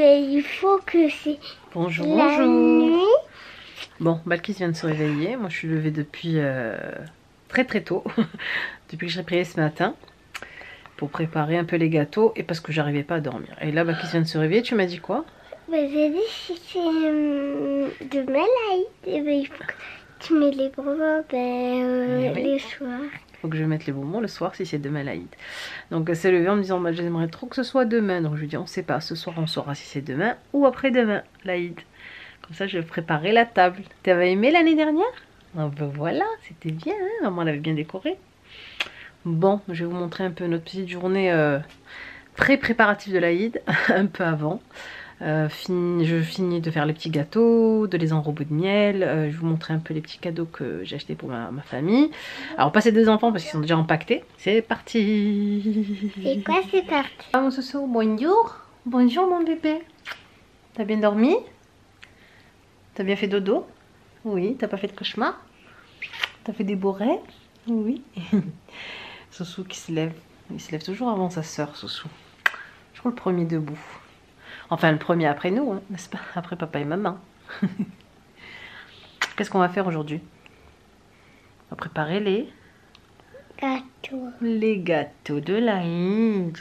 il faut que c'est Bonjour, la bonjour. nuit. Bon, Balkis vient de se réveiller. Moi, je suis levée depuis très tôt. Depuis que j'ai prié ce matin. Pour préparer un peu les gâteaux et parce que j'arrivais pas à dormir. Et là, Balkis vient de se réveiller. Tu m'as dit quoi? Mais j'ai dit si c'est de Malaï, il faut que tu mets les bonbons Oui. les soirs. Faut que je mette les bonbons le soir si c'est demain l'Aïd. Donc elle s'est levée en me disant bah, j'aimerais trop que ce soit demain. Donc je lui dis on sait pas, ce soir on saura si c'est demain ou après-demain l'Aïd. Comme ça je vais préparer la table. T'avais aimé l'année dernière? Ah ben voilà, c'était bien, hein, maman l'avait bien décoré. Bon, je vais vous montrer un peu notre petite journée préparative de l'Aïd, un peu avant. Je finis de faire les petits gâteaux, de les enrober de miel. Je vais vous montrer un peu les petits cadeaux que j'ai achetés pour ma famille. Alors pas ces deux enfants parce qu'ils sont déjà empaquetés. C'est parti. C'est quoi, c'est parti? Ah mon soso, bonjour. Bonjour mon bébé. T'as bien dormi? T'as bien fait dodo? Oui. T'as pas fait de cauchemar? T'as fait des beaux rêves? Oui. Soso qui se lève. Il se lève toujours avant sa soeur, Soso. Je crois le premier debout. Enfin, le premier après nous, hein, n'est-ce pas? Après papa et maman. Qu'est-ce qu'on va faire aujourd'hui? On va préparer les gâteaux de l'Aïd.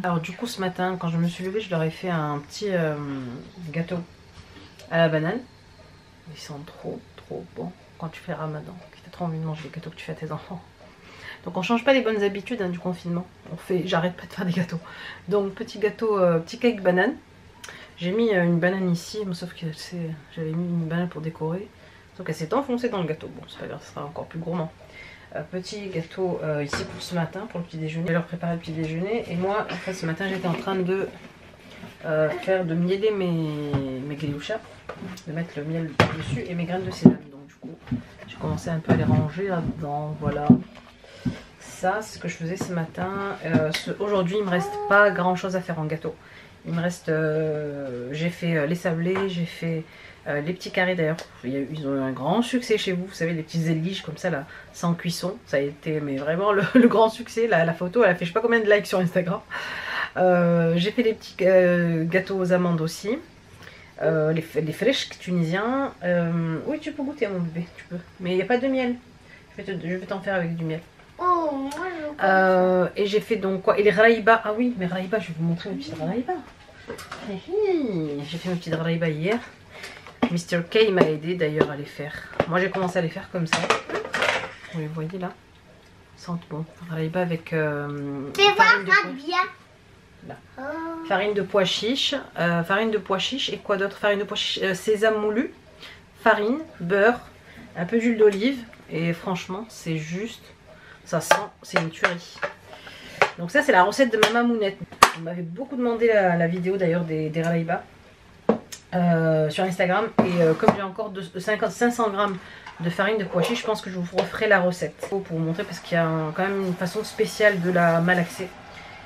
Alors du coup, ce matin, quand je me suis levée, je leur ai fait un petit gâteau à la banane. Ils sont trop bons quand tu fais Ramadan. Tu as trop envie de manger les gâteaux que tu fais à tes enfants. Donc on change pas les bonnes habitudes hein, du confinement. J'arrête pas de faire des gâteaux. Donc petit gâteau, petit cake banane. J'ai mis une banane ici, sauf que j'avais mis une banane pour décorer. Donc elle s'est enfoncée dans le gâteau. Bon c'est pas grave, ça sera encore plus gourmand. Petit gâteau ici pour ce matin, pour le petit déjeuner. Je vais leur préparer le petit déjeuner. Et moi, en fait, ce matin j'étais en train de mieler mes gléouchas. De mettre le miel dessus et mes graines de sésame. Donc du coup, j'ai commencé un peu à les ranger là-dedans. Voilà. Ça, c'est ce que je faisais ce matin. Aujourd'hui, il me reste pas grand chose à faire en gâteau. Il me reste, j'ai fait les sablés, j'ai fait les petits carrés d'ailleurs. Ils ont eu un grand succès chez vous. Vous savez, les petits éliges comme ça là, sans cuisson. Ça a été mais vraiment le grand succès. La photo, elle a fait je sais pas combien de likes sur Instagram. J'ai fait les petits gâteaux aux amandes aussi. Les fraîches tunisiens. Oui, tu peux goûter mon bébé, tu peux. Mais il n'y a pas de miel. Je vais t'en faire avec du miel. Oh, moi et j'ai fait donc quoi? Et les raïba. Ah oui, mes raïba, je vais vous montrer mes petites raïba. J'ai fait mes petites raïba hier. Mr. K m'a aidé d'ailleurs à les faire. Moi j'ai commencé à les faire comme ça. Vous les voyez là? Sentent bon. Raïba avec farine de pois chiche. Farine de pois chiche et quoi d'autre? Farine de pois chiche, sésame moulu, farine, beurre, un peu d'huile d'olive. Et franchement, c'est juste. Ça sent, c'est une tuerie. Donc ça c'est la recette de ma mamounette. On m'avait beaucoup demandé la vidéo d'ailleurs des raïba sur Instagram. Et comme j'ai encore 500 grammes de farine de pois chiche, je pense que je vous referai la recette. Pour vous montrer parce qu'il y a quand même une façon spéciale de la malaxer.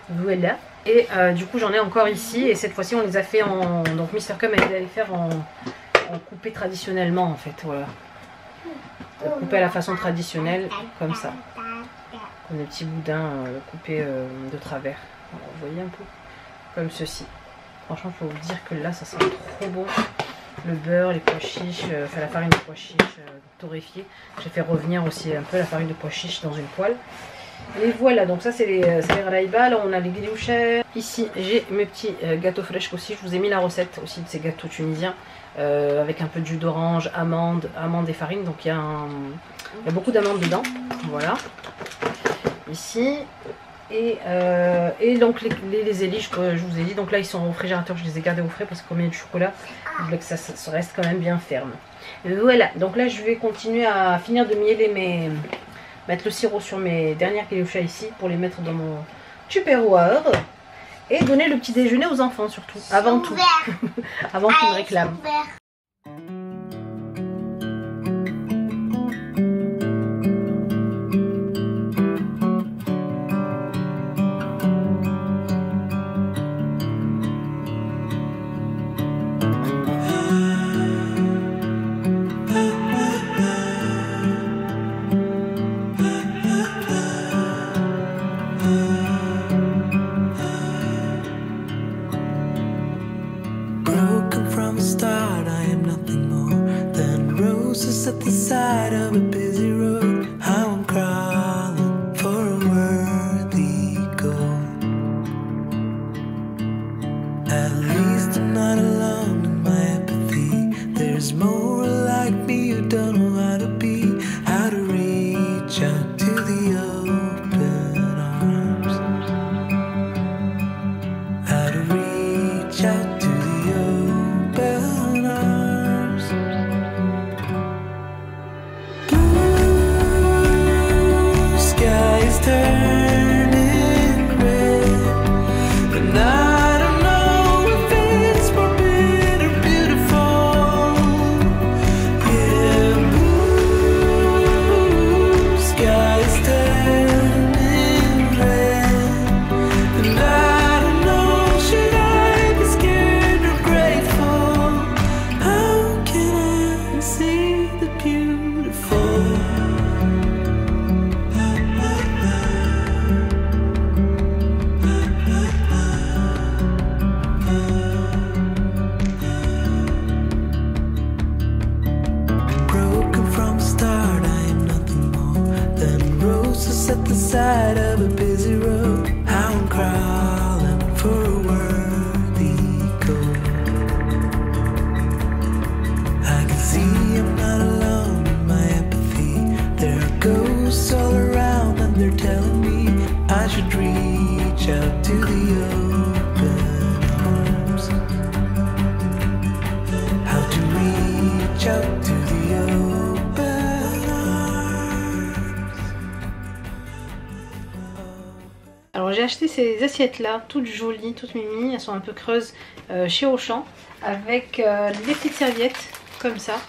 Voilà. Et du coup j'en ai encore ici. Et cette fois-ci on les a fait en... Donc Mr. Cum a aidé à les faire en coupé traditionnellement en fait. Voilà. Coupé à la façon traditionnelle comme ça. Des petits boudins coupés de travers. Alors, vous voyez un peu comme ceci. Franchement, il faut vous dire que là, ça sent trop bon. Le beurre, les pois chiches, enfin la farine de pois chiches torréfiée. J'ai fait revenir aussi un peu la farine de pois chiches dans une poêle. Et voilà, donc ça c'est les raïba. Là on a les gléouchères. Ici j'ai mes petits gâteaux fraîches aussi. Je vous ai mis la recette aussi de ces gâteaux tunisiens. Avec un peu de jus d'orange, amandes et farine. Donc il y a beaucoup d'amandes dedans. Voilà. Ici. Et donc les éliges que je vous ai dit. Donc là ils sont au réfrigérateur. Je les ai gardés au frais parce que comme il y a du chocolat, je voulais que ça reste quand même bien ferme. Et voilà. Donc là je vais continuer à finir de mieler mettre le sirop sur mes dernières gléouchas ici pour les mettre dans mon tupperware. Et donner le petit déjeuner aux enfants surtout, avant tout. Avant qu'ils me réclament. roses at the side of a busy road. How I'm crawling for a worthy goal. At least I'm not alone in my empathy. There's more like me who don't know how to be, how to reach out to the open arms, how to reach out to the open arms. Blue sky is turning red, and I don't know if it's forbidden or beautiful. Yeah, blue sky is turning red, and I don't know, should I be scared or grateful? How can I see the beautiful? Broken from the start, I am nothing more than roses at the side of a busy road. How I'm crawling for a worthy goal. I can see I'm not alone in my empathy. There are ghosts all around and they're telling me I should reach out to the open arms. How to reach out to the open arms. Alors j'ai acheté ces assiettes là, toutes jolies, toutes mimi, elles sont un peu creuses chez Auchan, avec les petites serviettes comme ça,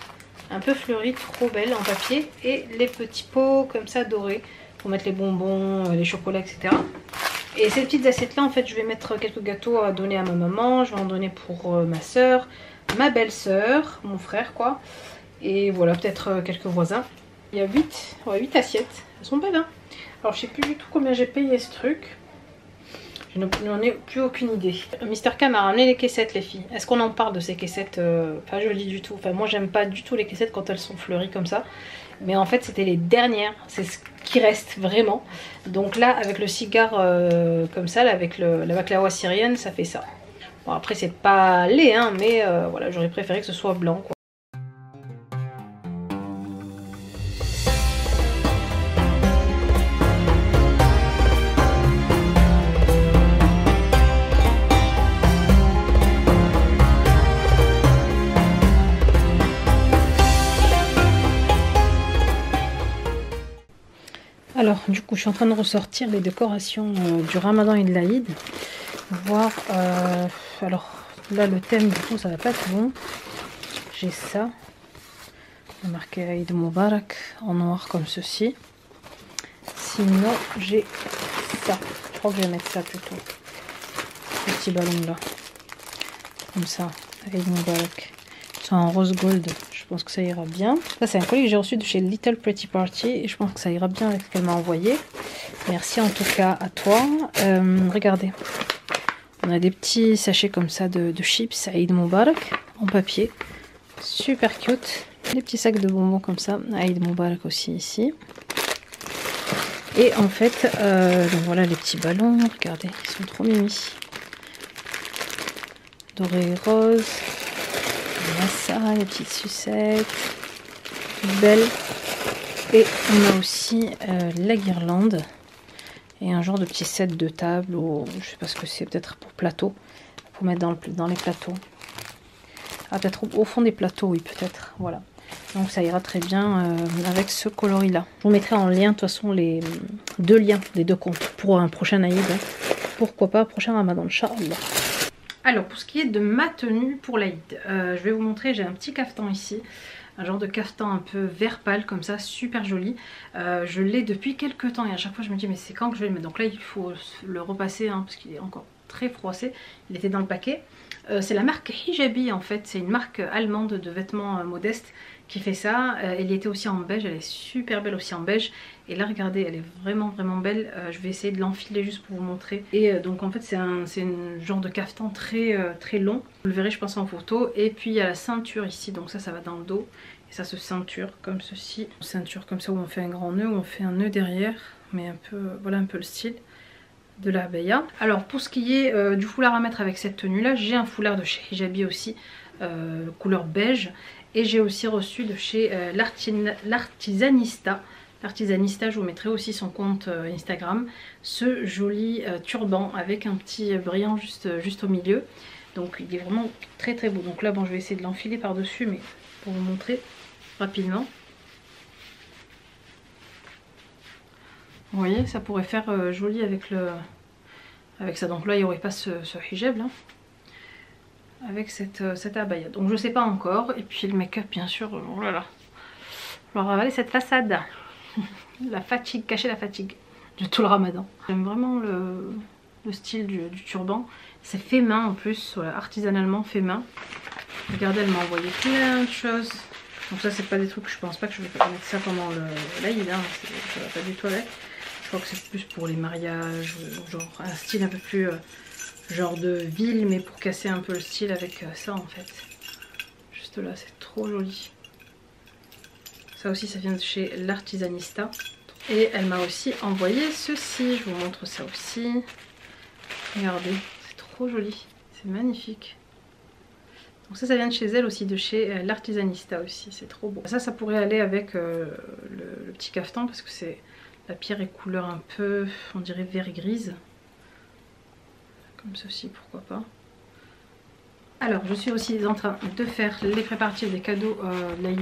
un peu fleuries, trop belles en papier, et les petits pots comme ça dorés pour mettre les bonbons, les chocolats, etc. Et ces petites assiettes là, en fait je vais mettre quelques gâteaux à donner à ma maman, je vais en donner pour ma soeur, ma belle-sœur, mon frère quoi, et voilà, peut-être quelques voisins. Il y a 8 assiettes, elles sont belles hein. Alors je sais plus du tout combien j'ai payé ce truc. Je n'en ai plus aucune idée. Mister K m'a ramené les caissettes les filles. Est-ce qu'on en parle de ces caissettes pas jolies du tout. Enfin moi j'aime pas du tout les caissettes quand elles sont fleuries comme ça. Mais en fait c'était les dernières. C'est ce qui reste vraiment. Donc là avec le cigare comme ça, là, avec la baklawa syrienne, ça fait ça. Bon après c'est pas laid hein, mais voilà, j'aurais préféré que ce soit blanc quoi. Alors du coup je suis en train de ressortir les décorations du Ramadan et de l'Aïd. Voir alors là le thème du coup ça va pas être bon. J'ai ça, marqué Aïd Moubarak en noir comme ceci. Sinon j'ai ça, je crois que je vais mettre ça plutôt, ce petit ballon là comme ça, Aïd Moubarak. C'est en rose gold, je pense que ça ira bien. Ça c'est un colis que j'ai reçu de chez Little Pretty Party et je pense que ça ira bien avec ce qu'elle m'a envoyé. Merci en tout cas à toi. Regardez, on a des petits sachets comme ça de chips Aïd Moubarak en papier, super cute. Des petits sacs de bonbons comme ça, Aïd Moubarak aussi ici. Et en fait, donc voilà les petits ballons, regardez, ils sont trop mimi. Doré et rose. On a ça, les petites sucettes, belles. Et on a aussi la guirlande et un genre de petit set de table ou je sais pas ce que c'est, peut-être pour plateau, pour mettre dans les plateaux. Ah peut-être au fond des plateaux, oui peut-être, voilà. Donc ça ira très bien avec ce coloris là. Je vous mettrai en lien de toute façon les deux liens des deux comptes pour un prochain Aïd. Hein. Pourquoi pas prochain Ramadan, Inch'Allah. Alors pour ce qui est de ma tenue pour l'Aïd, je vais vous montrer, j'ai un petit caftan ici, un genre de caftan un peu vert pâle comme ça, super joli. Je l'ai depuis quelques temps et à chaque fois je me dis mais c'est quand que je vais le mettre. Donc là il faut le repasser hein, parce qu'il est encore très froissé, il était dans le paquet. C'est la marque Hijabi en fait, c'est une marque allemande de vêtements modestes qui fait ça. Elle était aussi en beige, elle est super belle aussi en beige. Et là regardez, elle est vraiment belle. Je vais essayer de l'enfiler juste pour vous montrer. Et donc en fait c'est un genre de caftan très long. Vous le verrez je pense en photo. Et puis il y a la ceinture ici, donc ça va dans le dos. Et ça se ceinture comme ceci. Ceinture comme ça où on fait un grand nœud, où on fait un nœud derrière. Mais un peu, voilà un peu le style de la abaya. Alors pour ce qui est du foulard à mettre avec cette tenue là, j'ai un foulard de chez Hijabi aussi, couleur beige. Et j'ai aussi reçu de chez l'Artisanista. L'Artisanista, je vous mettrai aussi son compte Instagram. Ce joli turban avec un petit brillant juste au milieu. Donc il est vraiment très très beau. Donc là bon, je vais essayer de l'enfiler par dessus, mais pour vous montrer rapidement. Vous voyez, ça pourrait faire joli avec ça. Donc là il n'y aurait pas ce hijab là, avec cette abaya. Donc je sais pas encore. Et puis le make-up bien sûr, oh là là. Alors ravaler cette façade. La fatigue, cacher la fatigue de tout le ramadan. J'aime vraiment le style du turban. C'est fait main en plus, voilà, artisanalement fait main. Regardez, elle m'a envoyé plein de choses. Donc ça c'est pas des trucs, je pense pas que je vais mettre ça pendant l'Aïd, hein. Ça va pas du tout avec. Je crois que c'est plus pour les mariages, genre un style un peu plus genre de ville, mais pour casser un peu le style avec ça en fait. Juste là, c'est trop joli. Ça aussi ça vient de chez l'Artisanista. Et elle m'a aussi envoyé ceci, je vous montre ça aussi. Regardez, c'est trop joli, c'est magnifique. Donc ça vient de chez elle aussi, de chez l'Artisanista aussi, c'est trop beau. Ça pourrait aller avec le petit cafetan parce que la pierre est couleur un peu, on dirait vert grise. Comme ceci, pourquoi pas. Alors je suis aussi en train de faire les préparatifs des cadeaux l'Aïd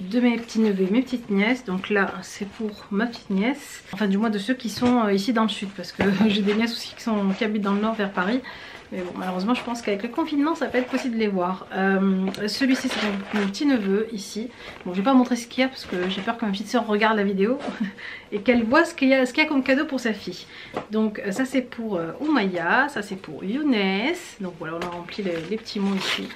de mes petits neveux et mes petites nièces. Donc là c'est pour ma petite nièce, enfin du moins de ceux qui sont ici dans le sud, parce que j'ai des nièces aussi qui habitent dans le nord vers Paris. Mais bon, malheureusement je pense qu'avec le confinement ça va pas être possible de les voir. Celui-ci c'est mon petit neveu ici. Bon, je vais pas montrer ce qu'il y a parce que j'ai peur que ma petite soeur regarde la vidéo et qu'elle voit ce qu'il y a comme cadeau pour sa fille. Donc ça c'est pour Oumaya, ça c'est pour Younes. Donc voilà, on a rempli les petits mots ici.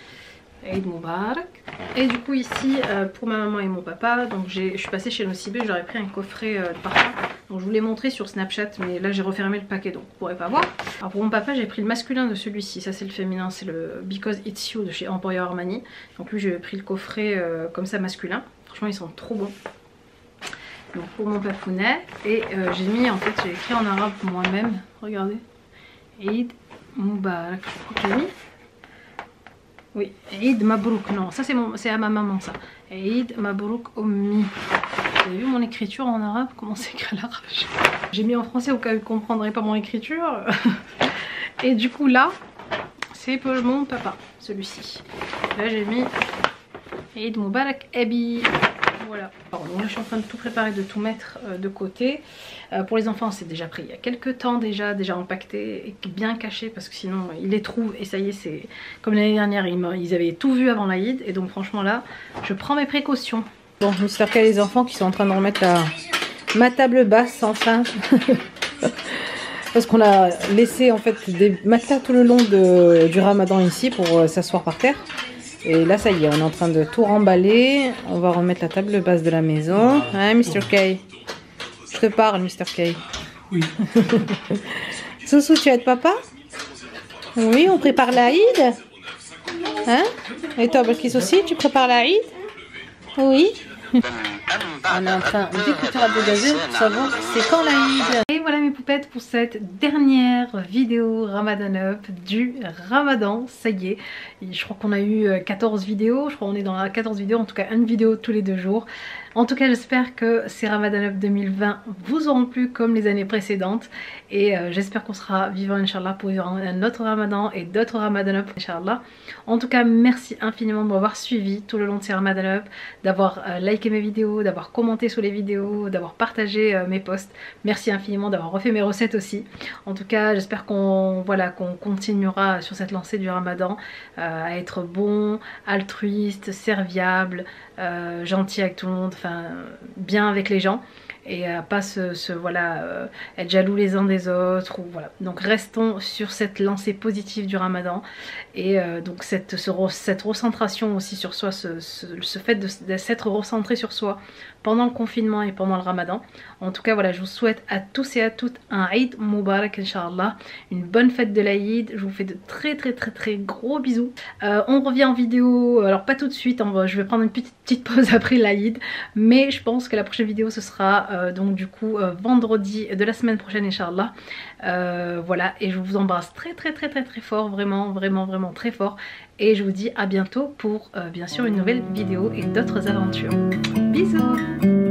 Eid Mubarak. Et du coup ici pour ma maman et mon papa, donc je suis passée chez Nocibé, j'aurais pris un coffret de parfum. Donc je vous l'ai montré sur Snapchat, mais là j'ai refermé le paquet donc vous pourrez pas voir. Alors pour mon papa j'ai pris le masculin de celui-ci, ça c'est le féminin, c'est le Because It's You de chez Emporio Armani. Donc lui j'ai pris le coffret comme ça masculin, franchement ils sont trop bons. Donc pour mon papounet, et j'ai mis en fait, j'ai écrit en arabe moi-même, regardez, Eid Mubarak, je crois que j'ai mis. Oui, Eid Mabrouk, non, ça c'est à ma maman ça. Eid Mabrouk Ommi. Vous avez vu mon écriture en arabe? Comment c'est écrit l'arabe? J'ai mis en français au cas où vous ne comprendrez pas mon écriture. Et du coup là, c'est pour mon papa, celui-ci. Là j'ai mis Eid Mubarak Abi. Voilà. Alors, donc là je suis en train de tout préparer, de tout mettre de côté. Pour les enfants c'est déjà pris il y a quelques temps déjà empaqueté et bien caché parce que sinon ils les trouvent et ça y est, c'est comme l'année dernière, ils avaient tout vu avant l'Aïd et donc franchement là je prends mes précautions. Bon, j'espère qu'il y a les enfants qui sont en train de remettre ma table basse enfin. Parce qu'on a laissé en fait des matelas tout le long du ramadan ici pour s'asseoir par terre. Et là ça y est, on est en train de tout remballer. On va remettre la table basse de la maison. Hein Mr. K? Je te parle Mr. K. Oui. Soussou, tu aides papa? Oui, on prépare l'Aïd. Hein? Et toi Balkis aussi, tu prépares l'Aïd? Oui. On est en train d'écouter Radio Gazelle pour savoir c'est quand l'Aïd. Et voilà mes poupettes pour cette dernière vidéo Ramadan Up du Ramadan. Ça y est, je crois qu'on a eu 14 vidéos, je crois qu'on est dans la 14 vidéos, en tout cas une vidéo tous les 2 jours. En tout cas j'espère que ces Ramadan Up 2020 vous auront plu comme les années précédentes. Et j'espère qu'on sera vivant Inch'Allah pour vivre un autre Ramadan et d'autres Ramadan Up Inch'Allah. En tout cas merci infiniment de m'avoir suivi tout le long de ces Ramadan Up, d'avoir liké mes vidéos, d'avoir commenté sous les vidéos, d'avoir partagé mes posts. Merci infiniment d'avoir refait mes recettes aussi. En tout cas j'espère qu'on continuera sur cette lancée du Ramadan à être bon, altruiste, serviable, gentil avec tout le monde, enfin bien avec les gens. et à pas voilà, être jaloux les uns des autres. Ou, voilà. Donc restons sur cette lancée positive du Ramadan et donc cette recentration aussi sur soi, ce fait de s'être recentré sur soi pendant le confinement et pendant le Ramadan. En tout cas voilà, je vous souhaite à tous et à toutes un Eid Mubarak Inch'Allah, une bonne fête de l'Aïd. Je vous fais de très gros bisous. On revient en vidéo, alors pas tout de suite, je vais prendre une petite pause après l'Aïd, mais je pense que la prochaine vidéo ce sera donc du coup vendredi de la semaine prochaine Inch'Allah. Voilà, et je vous embrasse très fort, vraiment très fort, et je vous dis à bientôt pour bien sûr une nouvelle vidéo et d'autres aventures. Bisous.